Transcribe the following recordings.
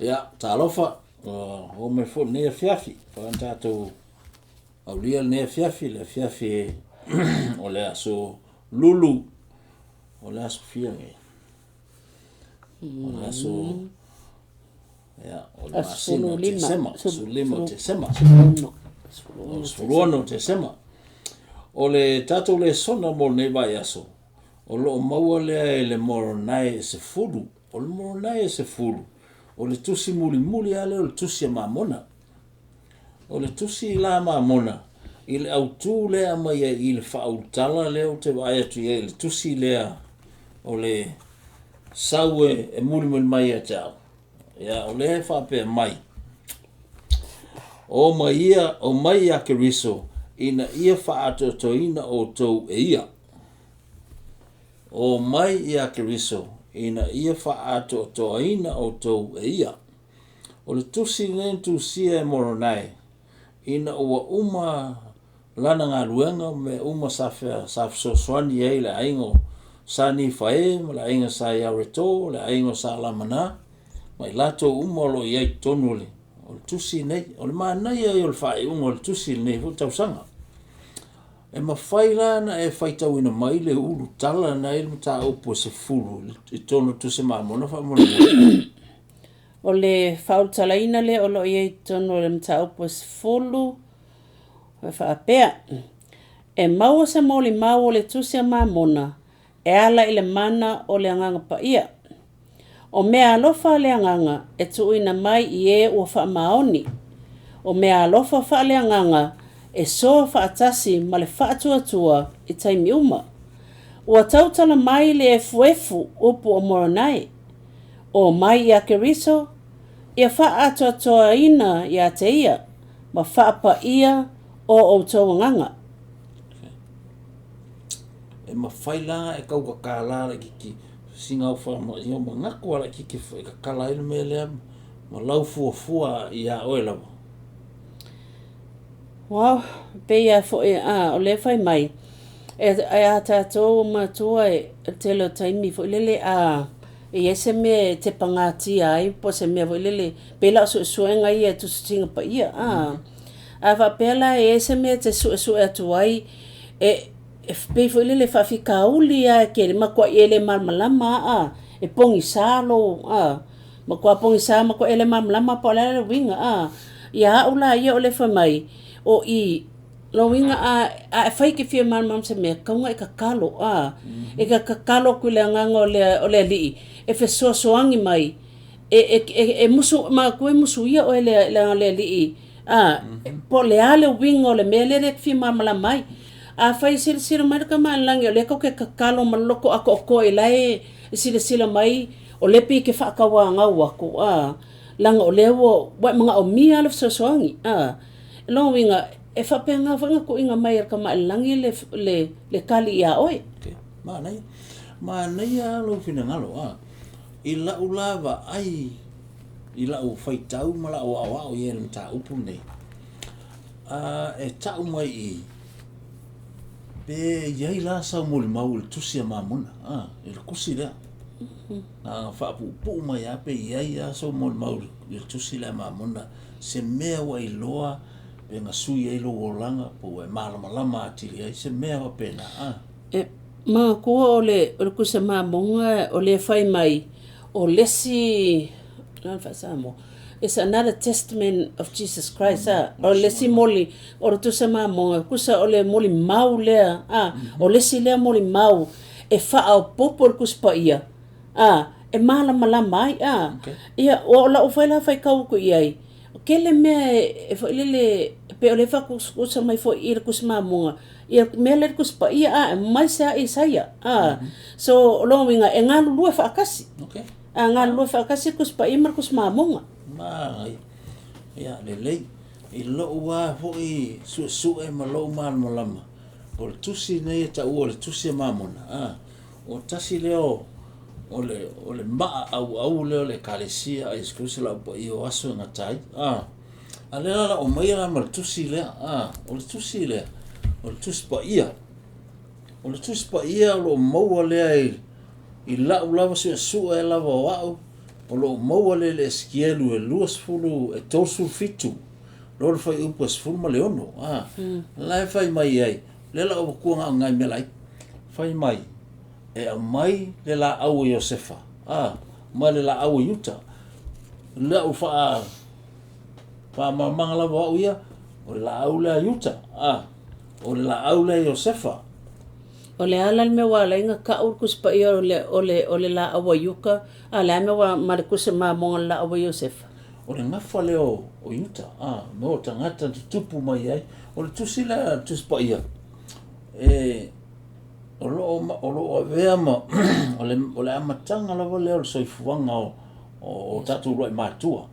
Ya, talofa o me fo ne fiafi pa tato au lia ne fiafi le fiafi o le aso lulu o le aso fiange o le aso ya o le masino te sema su limo te sema o sfuluano te sema o le tato le sona mo ne vai aso o lo maua le moronai se fulu o le moronai se fulu o le tusi muli ale o le tusi mamona o le tusi la mamona i le autu lea mai i le whautala lea o te vai atu i le tusi lea o le saue e muli mai a tau ya o le whapea mai o mai ia ke riso ina ia whaatotoina o tau e ia o mai ia ke riso ina ia whaatotoina o tau e ia o le tusi nen tusia e moronai ina ua uma lana ngā ruenga me uma safso swani e le aingo sa ni fae le aingo sa yareto le aingo sa lamana mai lato uma lo iai tonu le o le tusi nei o le manai e o le fae ungo le tusi nei fu tausanga e mawhai lana e whaitau ina mai le ulu tala na ilmu ta upo se furu i tonu tusi mamona wha mona o le whautalaina le o lo iai tonu le mta upo se fulu whaapea e maua se moli mau o le tusi a mamona e ala i le mana o le anganga pa ia o mea alofa le anganga e tuuina mai i e ua wha maoni o mea alofa wha le anganga e soa wha atasi ma le wha atua i taimi uma ua tautala mai le efu upu o moronai o mai ia ke riso ia wha atua ina ia te ia ma wha pa ia o outou nganga. E mawhai la e kau ka kāla la kiki singa u wha ma i o mangaku ala kiki ka kala ilu me lea ma lau fua i a oe lawa. Wow, pe ia fo e o le fai mai. E a tātou matua e telo taimi fo lele a e ese me te pangati ai po se me fo lele pela so enga ia tu singa pa ia a va pela e ese me te so atu ai e pe fo lele fa fika uli a ke ma ko ele malmalama e pongi salo ma ko pongi sa ma ko ele malmalama po la winga ia ula ia ole fa mai o i lo winga a fai ke fia mam se me kaunga e kakalo e ka kakalo ku le nganga o le li e fe soangi mai e musu ma ko musu ia o le li po le ale winga o le mele le fia mam la mai a fai sil mai ka man langi o le ko ke kakalo maloko ako e lai sila mai o le pi ke fa ka wa nga wa ko langa o le wo mga o mia le soangi lo winga e whapenga whanga ko inga mai ka maalangi le kali ia oi. Okay. Mānei a lo whina ngalo I la ulawa ai I la u whaitau ma la o awa o iere mta upu nei. E tau mai I pe iai la sau muli mau le tusi a mamuna. I la kusi lea. Whaapu upu mai a pe iai a sau muli mau le tusi lea mamuna. Se mea wa I loa pe nga sui e lo langa po e malama atili ai se mea wa pena ma ko ole ku se mamonga ole fai mai o lesi nan fa samo it's another testament of Jesus Christ o lesi moli o tu se mamonga ku sa ole moli mau le o lesi le moli mau e fa au popor ku spa ia e malama mai ia o la o fai kau ku iai kele me e fo lele pe ole fa ku sa mai fo ir ku sma monga ia mele ku spa ia mai sa isaia so lo winga e ngalu lu fa kasi ngalu lu fa kasi ku spa i mar ku sma monga mai ia lele I lo wa fo I su e malo mal malama por tusi nei ta o le tusi mamona o tasi leo ole ma au le kalesia ai skusela po I o aso na tai ale la o mai la mal tusi le o le tusi le o le tusi pa ia o le tusi pa ia lo mo le I la ula su e la wa o lo maua le skielu e luas fulu e tosul fitu lo fai upa sfulu ma leono la fai mai ai le la o kuanga ngai melai fai mai e a mai le la au Iosefa ma le la au Yuta le o fa mamanga la wa ia o le la au le Yuta o le la au le Iosefa o le ala me wa la inga ka urkus pa ia o le la awa yuka a le me wa marikusa ma mo la awa Iosefa o le ngafa le o Yuta no tangata tupu mai ai o le tusila tuspa ia o lo vea ma o le amatanga lava le o soifuanga o tatu roi matua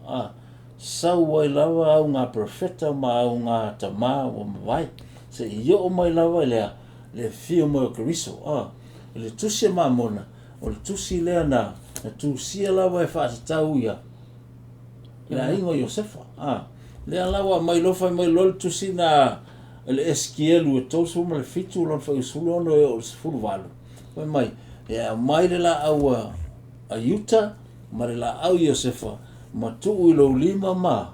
sau wai lava au ngā profeta ma au ngā tama o mawai se i o mai lava le fio mo Keriso le tusi mamona o le tusi lea na tusia lava e whaatatau ia le ingo Iosefa lea lawa mai lofa mai lol tusi na le eskielu e tosu ma le fitu lon fa usulu ono e o sifuru valu mai mai le la au a Yuta ma le la au Iosefa ma tu i lo lima ma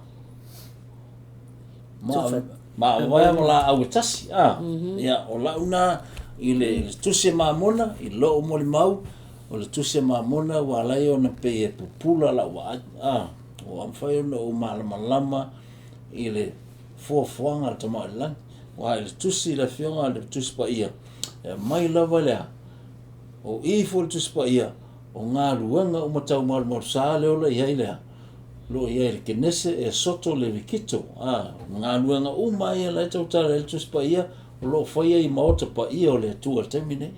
vai ma la au tasi o la una i le tusi mamona i lo mo le mau o le tusi mamona wa lai ona pe e pupula la wa o am fai ona o malama i le fuafuanga le tama lang wa le tusi la fionga le tusi pa ia mai lava lea o i fo le tusi pa ia o ngā ruanga o matau mal sa leo la iai lea lo ia le kenese e soto le vikito ngā ruanga o mai la tau tala le tusi pa ia o lo fai ai maota pa ia o le tua temine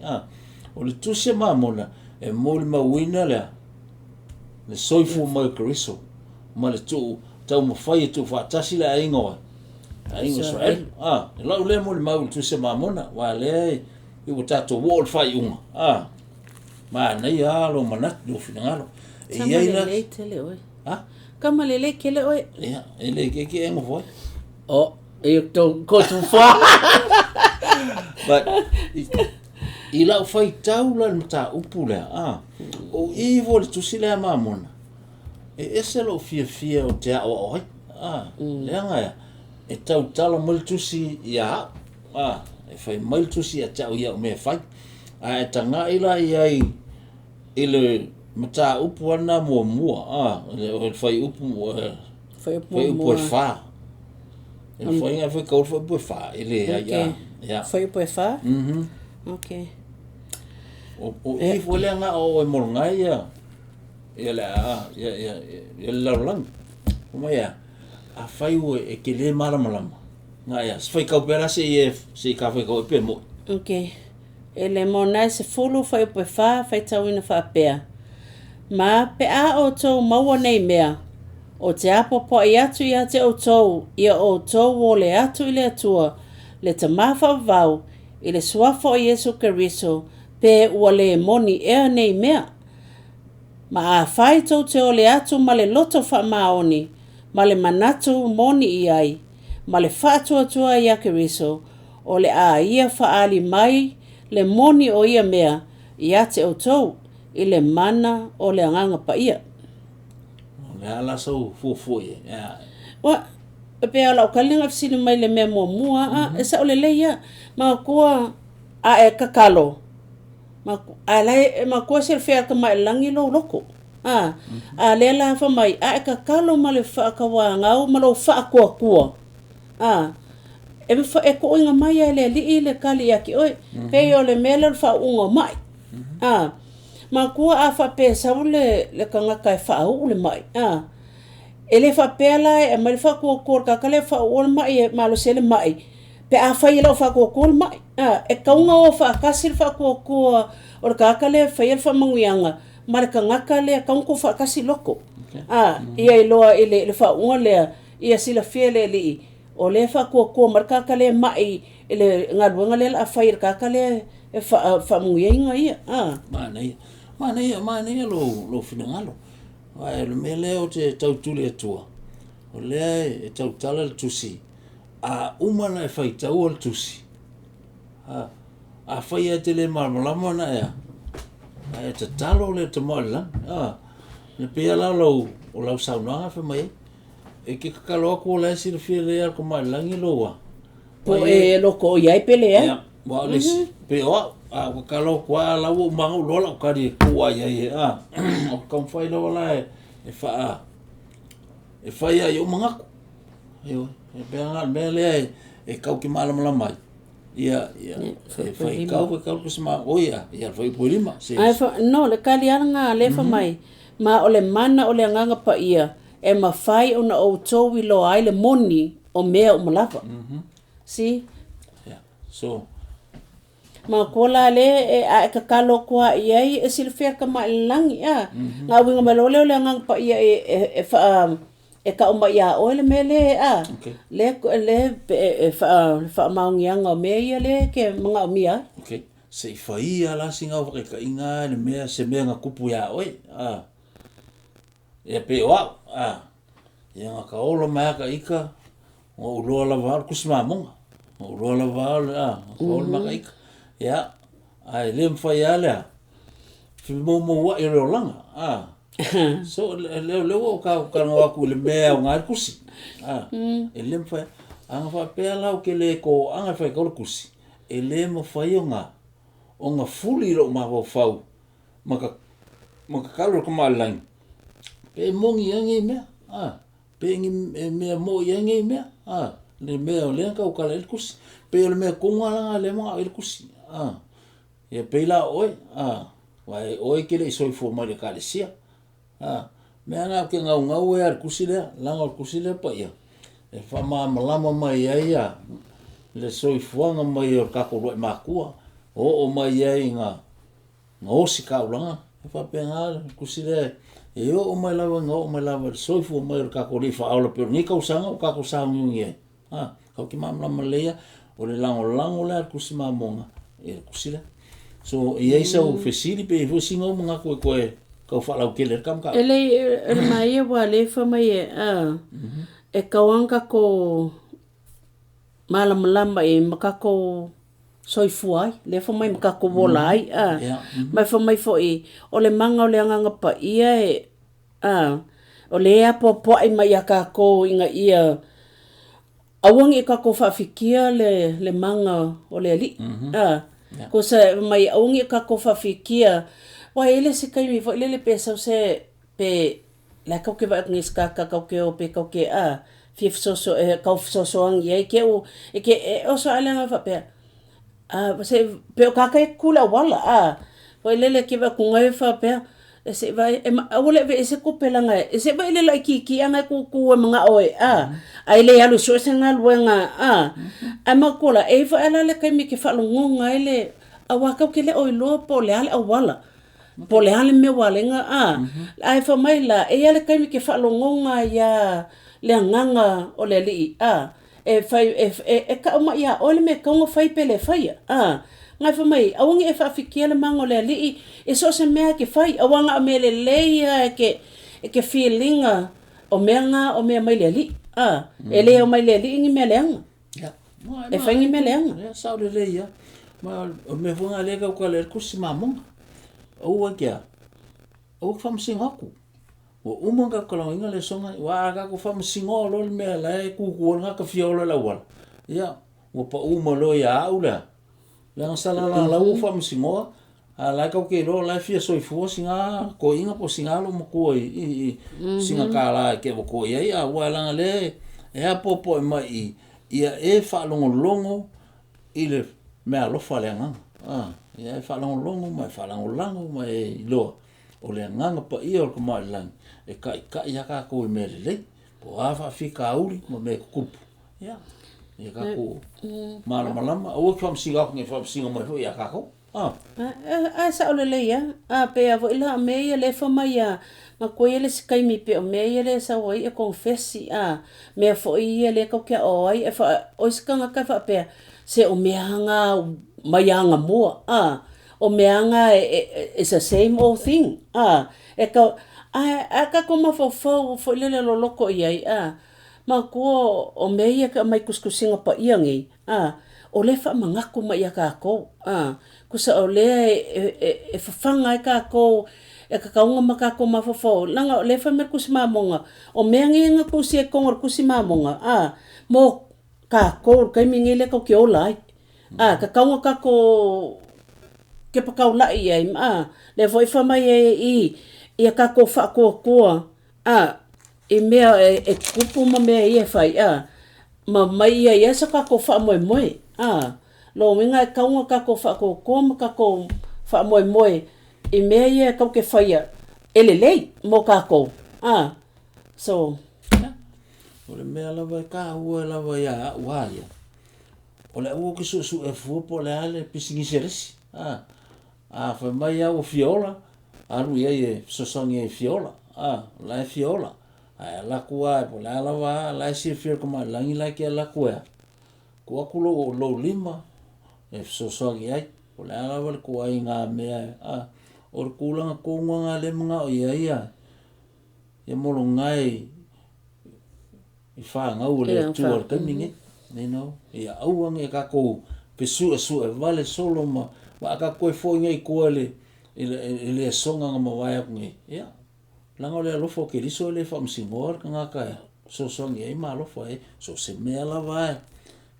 o le tusi mamona e moli mawina lea le soifu mai Keriso ma le tu tau mawhai e tu whaatasi le aingoa aingo Israel e lau le moli mau le tusi mamona wa le i o tato wall fai unga ma nei lo manat do finangalo e iai la tele oi kama lele kele oi ele ke engo foi e to ko tu fa but i lau fai tau la mta upule o i vol tu sila mamona e ese lo fia o te o le nga e tau tala mal tu si ya e fai mal tu si a tau ia me fai e tanga ila ia ile mta upu ana mua e fai upu fa e fai nga fai kau fai fa ile ya fai fa okay o i fole nga o mo nga ia ya la lang kuma ya a fai o e ke le malama nga ya fai kau pera se ka fai kau pe mo okay ele mona se fulu fai fai tauina fa pea ma pe a o to maua nei mea o te apo po i atu i ate o tou ia o tou o le atu i le atua le tamafa vau i le suafo o Yesu Keriso pe ua le moni ea nei mea ma a fai tau te o le atu ma le loto fa maoni ma le manatu moni i ai ma le faatua tua i a Keriso o le a ia faali mai le moni o ia mea i ate o tou i le mana o le anganga pa ia le ala so fu wa pe ala o kalinga fsini mai le mea mua e sa o le leia ma kua a e kakalo ma kua se fea ka mai langi lo loko a le la fa mai a e kakalo ma le fa ka wa ngau ma lo fa kua e me fa e ko inga mai le li le kali aki oi pe yo le mele fa unga mai ma kua a fa pe sa le kanga kai fa u le mai ele fa pe la e ma le fa ko ka kale fa u mai ma lo sele mai pe a fa ile fa ko mai e kaunga o fa kasir fa ko o ka kale fa ile fa manguianga ma le kanga kale kaung ko fa kasi loko ia iloa ile fa u le ia sila fiele li o le fa ko marka kale mai ele ngadunga le a fa ka kale e fa manguianga ia Mana lo finangalo. Ai lo mele o te tau tuli atua. O le e tau tala le tusi. A umana e fai tau al tusi. A fai e te le malmalama na ea. E te talo le te moala. le pea lau o lau saunaga fe mai e ke kakalo aku o le silafia lea le komaʻilagi loa po e loko o iai pele ai wa lesi pe o a kakalo kua lau o maga o lola o kari e kua iai a o kamfai lo la e fai ai o magaku io e pea me lea e kau ki malamala mai ia e fai kau ke sama o ia fai poilima ai no le kalianga le fa mai ma o le mana o le nganga pa ia e mawhai o na outou i lo ai le moni o mea o malapa. Si? Yeah. So, ma kola le e a kakalo kua iai e silfea ka mailangi a. Ngā winga malole o le ngang pa ia e ka oma ia o le mele a. Le fa maungianga o mea ia le ke mga omia. Okay. Se fai ala singa o ka inga le mea se mea nga kupu ia oi. E pe wa ia nga ka olo mea ka ika o uloa la wāl kusimamonga. O uloa la wāl ka olo mea ka ika. Ia, ai le mwhai alea. Whimomo wa i reo langa. So leo o ka waku le mea o ngāi kusi. E le mwhai. Anga wha pēa lau ke le ko anga whai kaula kusi. E le mwhai o ngā fuli ro maho whau. Maka kalu ka maalangi. Pe mongi yangi mea. Pe ngi mea mo yangi mea. Le mea o lea kau kala il kusi. Pe o le mea konga langa le mga il kusi. Ia pe la oi. Wai oi ke le isoi fo mai le kalesia. Mea ngā ke ngau e ar kusi lea. Langa o kusi lea pa ia. E wha malama mai ia. Le soi fuanga mai o kako roi makua. O mai ai ngā osi kaulanga. E wha pe ngā kusi lea. E o mai lava ngā o mai lava soifu mai o kako rifa aula pero ni kau sanga o kako sanga ngi ai. Kau ki mamlama lea o le lango lea kusi mamonga. E kusi lea. So ia isa o fesiri pe fu singa o mga koe kau whalau kele kam ka. Ele mai e wa le fa mai e kawanga ko malama e makako soifu ai, le fa mai makako wola ai. Mai fa mai fo i o le manga o le anganga pa ia o le ea po ai mai a kako inga ia awangi e kako whaafikia le manga o le ali. Ko sa mai awangi e kako whaafikia wa ele se kaimi fo ele pe sa se pe la kau ke va ngis kaka kau ke o pe kau ke fif so kau so ang ye ke o o so ala fa pe se pe o kaka e kula wala fo ele ke va kunga fa pe se vai ole ve se kopelanga se vai le like ki anga ku mga oe ai le alu so senga luenga ama kola e fa ala le kai mi ke fa longa ele awaka ke le oi lo po le ale awala po le ale me walenga ai fa mai la e ale kai mi ke fa longa ya le nganga o le li e fa e ka ma ya ole me ka ngo fai pele fai ngai fa mai awangi e fa fikia le mango le li e so se mea ke fai awanga me le leia ke feelinga o mea o mea mai le li e le o mai le li ngi me leanga e fa ngi me leanga sa le leia ma o me funga le ka le kusi mamonga o kia o fa msingaku o umonga ka lo inga le songa wa ka ko fa msingo lo me la ku nga ka fiolo la wala ya o pa lo ya ula la sala la ufa msingo la ka ke lo la fia soi fu singa ko inga po singa lo mo ko i singa kala ke ko ia wa la le e a popo mai ia e fa longo i le me lo fa le nga ia fa longo mai fa longo mai lo o le nga pa i o ko mai lang e ka ia ka ko me le po a fa fika uri mo me kupu ia e ka ko malama o ko singa ko singa mo ia ka ko sa ole le ia pe a vo ila me ia le fa mai ma ko ele se kai mi pe o me ele sa o ia confessi me fo ia le ko ke o ai e fa o skanga ka fa pe se o me hanga mai hanga mo o me hanga is the same old thing e ka ka ko ma fo le lo loko ia ma ko o me ia ka mai kuskusinga pa ia ngi o le fa mangako mai ka ko ko sa o le e fafanga ka ko e kakaunga makako mafafo langa le fa mer kusimamonga o mengenga kusi e kongor kusimamonga mo ka ko kai mingile ko ke olai kakaunga kako ke pakaula ia le foi fa mai e kako fa ko e mea e kupu ma mea ia fai ma mai ia sa kako fa moe lo minga kaunga kako fa ko ma kako fa moe e mea ia kau ke faia elelei mo kako so ole mea lava ka ua lava ia uaia ole ua ke su e fu po le ale pisingi seresi fa mai au fiola aru ia e sosongi e fiola la fiola la kua po la lava la si fio kuma langi la ke la kua ko akulo lo lima e sosongi ai po la lava ko ai nga mea or kulanga ko nga le mga o ia e molo ngai i fa nga o le tuor kaminge no ia au ang e ka ko pesu e vale solo ma ka ko fo ngai ko le songa nga mawaya ngai ia langa le lofo ke riso le fa msingor nga ka so songi ai malo fo so se me la vai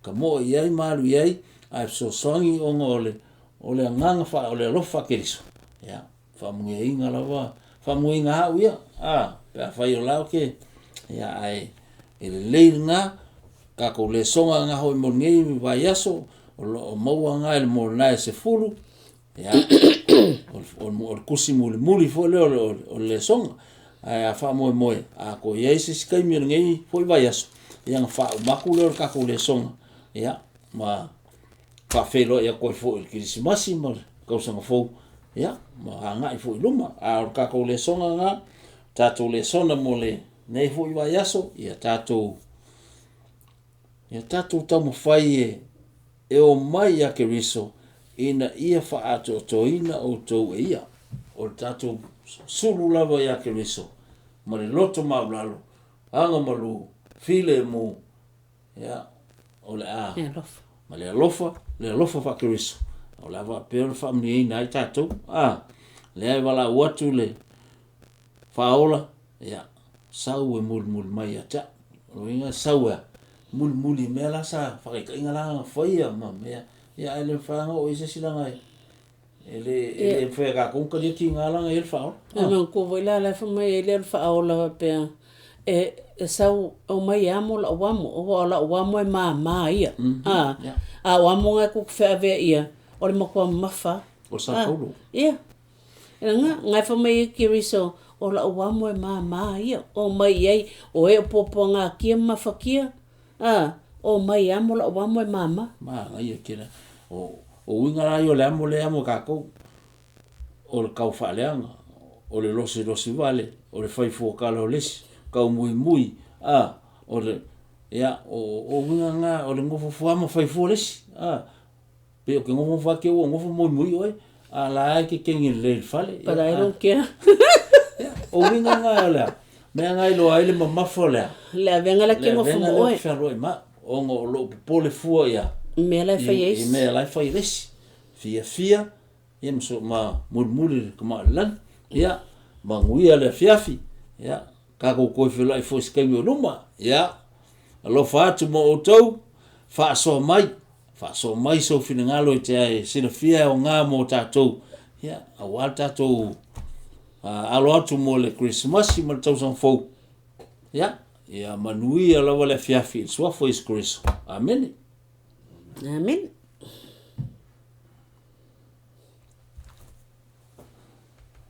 ka mo ia i malu ia ai so songi o ngole ole nganga fa ole lofa ke riso ia fa mo ia nga la va fa mo nga ha ia pa fa yo la ke ia ai le nga ka ko le songa nga ho mo ngai vai aso o mo nga el mo na se fulu ia o kusi muli fo le songa a fa mo ko ye se skai mi ngai foi vai aso yang fa maku le ka ko le songa ia ma fa felo ia ko fo ki si masimo ko sanga fo ia ma nga fo luma ka ko le songa nga tato le sona mo le nei foi vai aso ia tato tamo fai e o mai a ke riso ina ia fa ato toina o to ia o tato sulu lava ia ke riso ma le loto maulalo anga malu file mo ia o le ma le lofa fa ke riso o lava per family ina tato le ai wala watu le faola ia sau e mul mai ata o inga sau muli mela sa fa ke ingala foia ma me ya ele fa o ise silanga ele fe ka con que ti ngala el fa no ko voila la fa mai ele fa o la pe sau o mai amo la wamo ma ia wamo nga ku fe ave ia o le mo ko mafa o sa tolo ia nga fa mai ki riso o la wamo ma ia o mai ai o e popo nga ki mafa kia o mai amo la wamo mama ia kira o winga yo le amo ka ko o le kau fa leanga o le losi vale o le fai fo kala o les ka mui o le ia o winga nga o le ngofo fo amo fai fo les pe o ke ngofo fa ke o ngofo mui oi la ke kengi le fale but I don't care o winga nga la me nga lo ai le mama fo la venga la ke ngofo mo oi fa roi ma o ngo lo pole fo ia me la fai me la fai les fia em so ma mul kuma lan ia ma ngui ale fiafi ia ka ko fe lai fo skemi o luma ia lo fa tu mo auto fa so mai so fina ngalo te sina fia o nga mo tato ia a walta to alo atu mo le Christmas ma tau san fo ia manui ala wala fiafi so fo is Christmas amen